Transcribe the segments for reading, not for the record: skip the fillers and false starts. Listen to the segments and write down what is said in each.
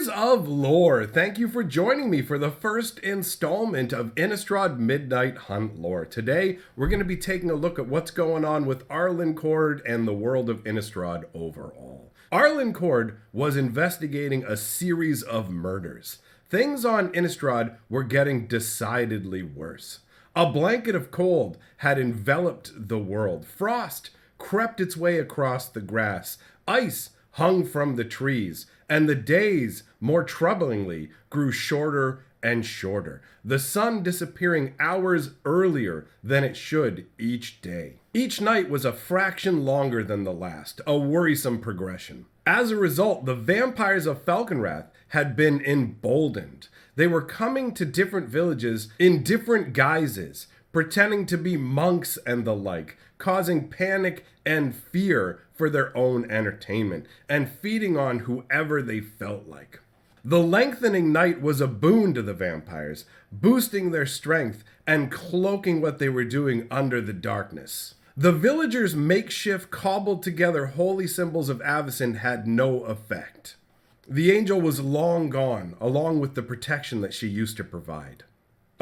Creatures of lore, thank you for joining me for the first installment of Innistrad Midnight Hunt lore. Today, we're going to be taking a look at what's going on with Arlencord and the world of Innistrad overall. Arlencord was investigating a series of murders. Things on Innistrad were getting decidedly worse. A blanket of cold had enveloped the world. Frost crept its way across the grass. Ice hung from the trees, and the days, more troublingly, grew shorter and shorter, the sun disappearing hours earlier than it should each day. Each night was a fraction longer than the last, a worrisome progression. As a result, the vampires of Falconwrath had been emboldened. They were coming to different villages in different guises, pretending to be monks and the like, causing panic and fear for their own entertainment, and feeding on whoever they felt like. The lengthening night was a boon to the vampires, boosting their strength and cloaking what they were doing under the darkness. The villagers' makeshift cobbled together holy symbols of Avacyn had no effect. The angel was long gone, along with the protection that she used to provide.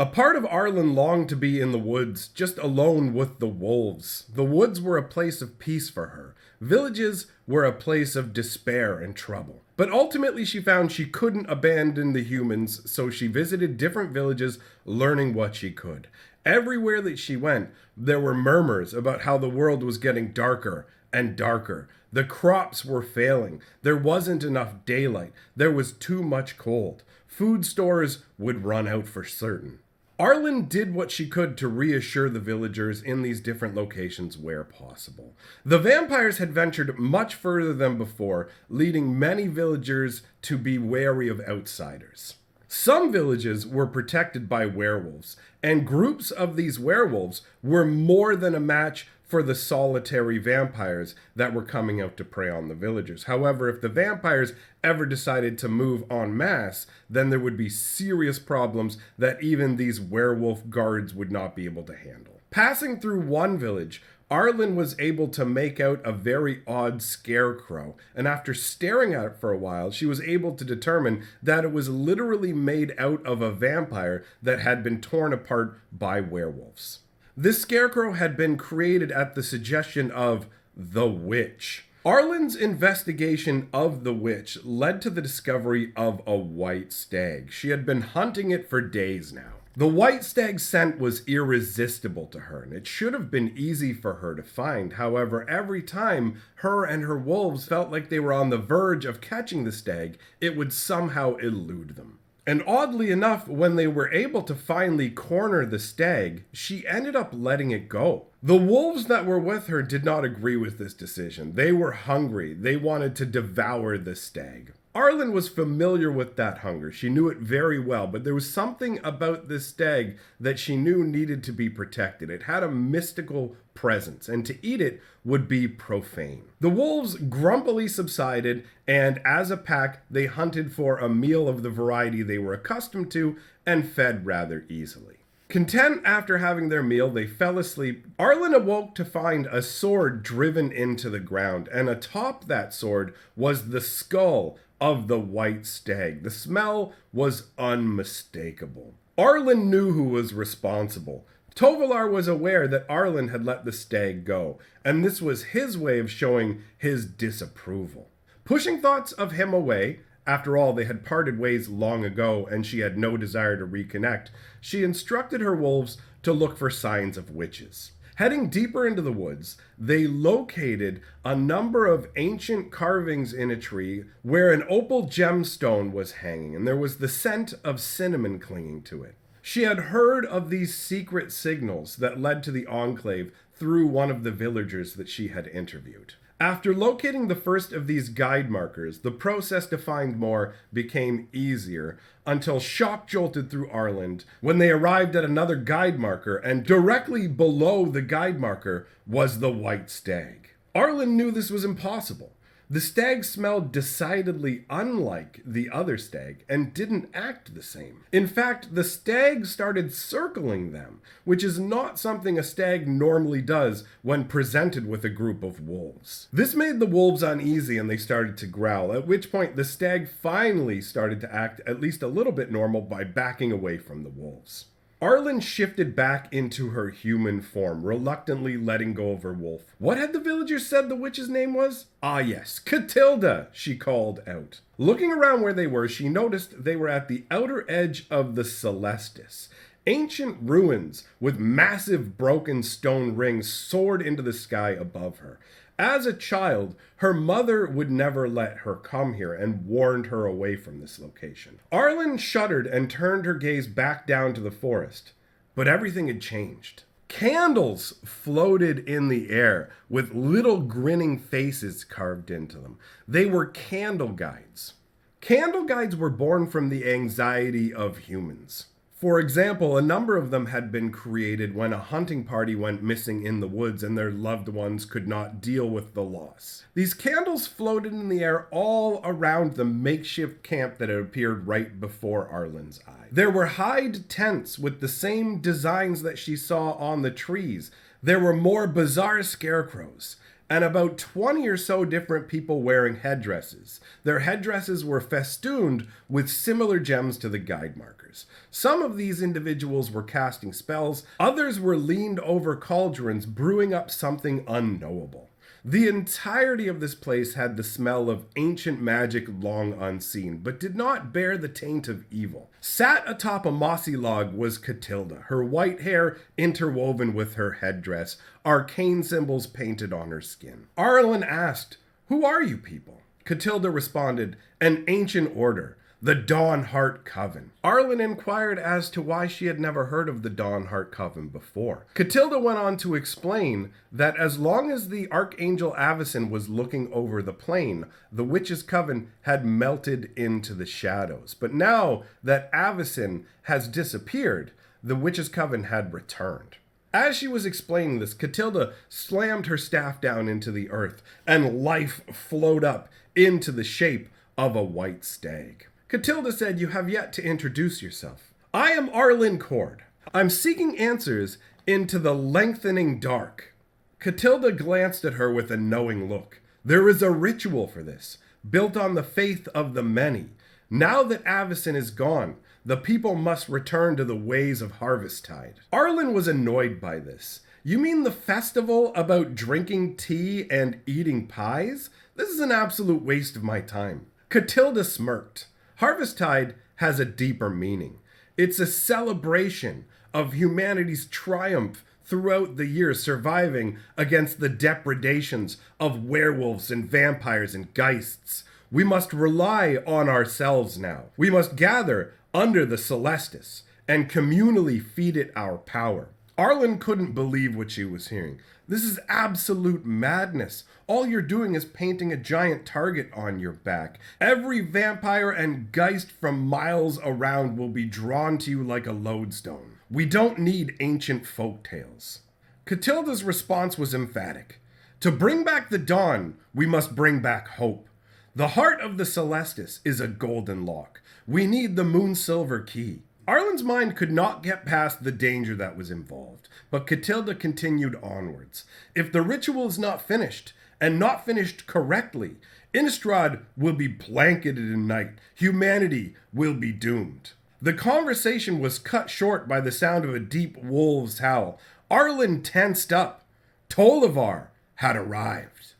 A part of Arlen longed to be in the woods, just alone with the wolves. The woods were a place of peace for her. Villages were a place of despair and trouble. But ultimately she found she couldn't abandon the humans, so she visited different villages, learning what she could. Everywhere that she went, there were murmurs about how the world was getting darker and darker. The crops were failing. There wasn't enough daylight. There was too much cold. Food stores would run out for certain. Arlen did what she could to reassure the villagers in these different locations where possible. The vampires had ventured much further than before, leading many villagers to be wary of outsiders. Some villages were protected by werewolves, and groups of these werewolves were more than a match for the solitary vampires that were coming out to prey on the villagers. However, if the vampires ever decided to move en masse, then there would be serious problems that even these werewolf guards would not be able to handle. Passing through one village, Arlen was able to make out a very odd scarecrow, and after staring at it for a while, she was able to determine that it was literally made out of a vampire that had been torn apart by werewolves. This scarecrow had been created at the suggestion of the witch. Arlen's investigation of the witch led to the discovery of a white stag. She had been hunting it for days now. The white stag scent was irresistible to her, and it should have been easy for her to find. However, every time her and her wolves felt like they were on the verge of catching the stag, it would somehow elude them. And oddly enough, when they were able to finally corner the stag, she ended up letting it go. The wolves that were with her did not agree with this decision. They were hungry. They wanted to devour the stag. Arlen was familiar with that hunger. She knew it very well, but there was something about this stag that she knew needed to be protected. It had a mystical presence, and to eat it would be profane. The wolves grumpily subsided, and as a pack, they hunted for a meal of the variety they were accustomed to and fed rather easily. Content after having their meal, they fell asleep. Arlen awoke to find a sword driven into the ground, and atop that sword was the skull of the white stag. The smell was unmistakable. Arlen knew who was responsible. Tovalar was aware that Arlen had let the stag go, and this was his way of showing his disapproval. Pushing thoughts of him away, after all, they had parted ways long ago and she had no desire to reconnect, she instructed her wolves to look for signs of witches. Heading deeper into the woods, they located a number of ancient carvings in a tree where an opal gemstone was hanging, and there was the scent of cinnamon clinging to it. She had heard of these secret signals that led to the Enclave through one of the villagers that she had interviewed. After locating the first of these guide markers, the process to find more became easier until shock jolted through Arlen when they arrived at another guide marker, and directly below the guide marker was the white stag. Arlen knew this was impossible. The stag smelled decidedly unlike the other stag and didn't act the same. In fact, the stag started circling them, which is not something a stag normally does when presented with a group of wolves. This made the wolves uneasy and they started to growl, at which point the stag finally started to act at least a little bit normal by backing away from the wolves. Arlen shifted back into her human form, reluctantly letting go of her wolf. What had the villagers said the witch's name was? Ah yes, Catilda, she called out. Looking around where they were, she noticed they were at the outer edge of the Celestis. Ancient ruins with massive broken stone rings soared into the sky above her. As a child, her mother would never let her come here and warned her away from this location. Arlen shuddered and turned her gaze back down to the forest. But everything had changed. Candles floated in the air with little grinning faces carved into them. They were candle guides. Candle guides were born from the anxiety of humans. For example, a number of them had been created when a hunting party went missing in the woods and their loved ones could not deal with the loss. These candles floated in the air all around the makeshift camp that had appeared right before Arlen's eye. There were hide tents with the same designs that she saw on the trees. There were more bizarre scarecrows, and about 20 or so different people wearing headdresses. Their headdresses were festooned with similar gems to the guide markers. Some of these individuals were casting spells, others were leaned over cauldrons, brewing up something unknowable. The entirety of this place had the smell of ancient magic long unseen, but did not bear the taint of evil. Sat atop a mossy log was Catilda, her white hair interwoven with her headdress, arcane symbols painted on her skin. Arlen asked, "Who are you people?" Catilda responded, "An ancient order, the Dawnheart Coven." Arlen inquired as to why she had never heard of the Dawnheart Coven before. Catilda went on to explain that as long as the Archangel Avacyn was looking over the plain, the Witches' Coven had melted into the shadows. But now that Avacyn has disappeared, the Witches' Coven had returned. As she was explaining this, Catilda slammed her staff down into the earth, and life flowed up into the shape of a white stag. Catilda said, "You have yet to introduce yourself." "I am Arlen Cord. I'm seeking answers into the lengthening dark." Catilda glanced at her with a knowing look. "There is a ritual for this, built on the faith of the many. Now that Avacyn is gone, the people must return to the ways of Harvesttide." Arlen was annoyed by this. "You mean the festival about drinking tea and eating pies? This is an absolute waste of my time." Catilda smirked. Harvesttide has a deeper meaning. It's a celebration of humanity's triumph throughout the years, surviving against the depredations of werewolves and vampires and geists. We must rely on ourselves now. We must gather under the Celestis and communally feed it our power. Arlen couldn't believe what she was hearing. This is absolute madness. All you're doing is painting a giant target on your back. Every vampire and geist from miles around will be drawn to you like a lodestone. We don't need ancient folk tales. Catilda's response was emphatic. To bring back the dawn, we must bring back hope. The heart of the Celestis is a golden lock. We need the moon silver key. Arlen's mind could not get past the danger that was involved, but Catilda continued onwards. If the ritual is not finished, and not finished correctly, Innistrad will be blanketed in night. Humanity will be doomed. The conversation was cut short by the sound of a deep wolf's howl. Arlen tensed up. Tolivar had arrived.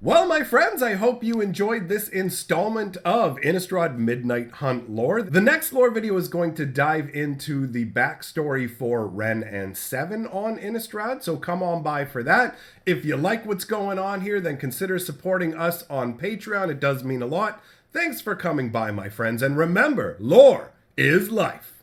Well, my friends, I hope you enjoyed this installment of Innistrad Midnight Hunt lore. The next lore video is going to dive into the backstory for Ren and Seven on Innistrad, so come on by for that. If you like what's going on here, then consider supporting us on Patreon. It does mean a lot. Thanks for coming by, my friends, and remember, lore is life.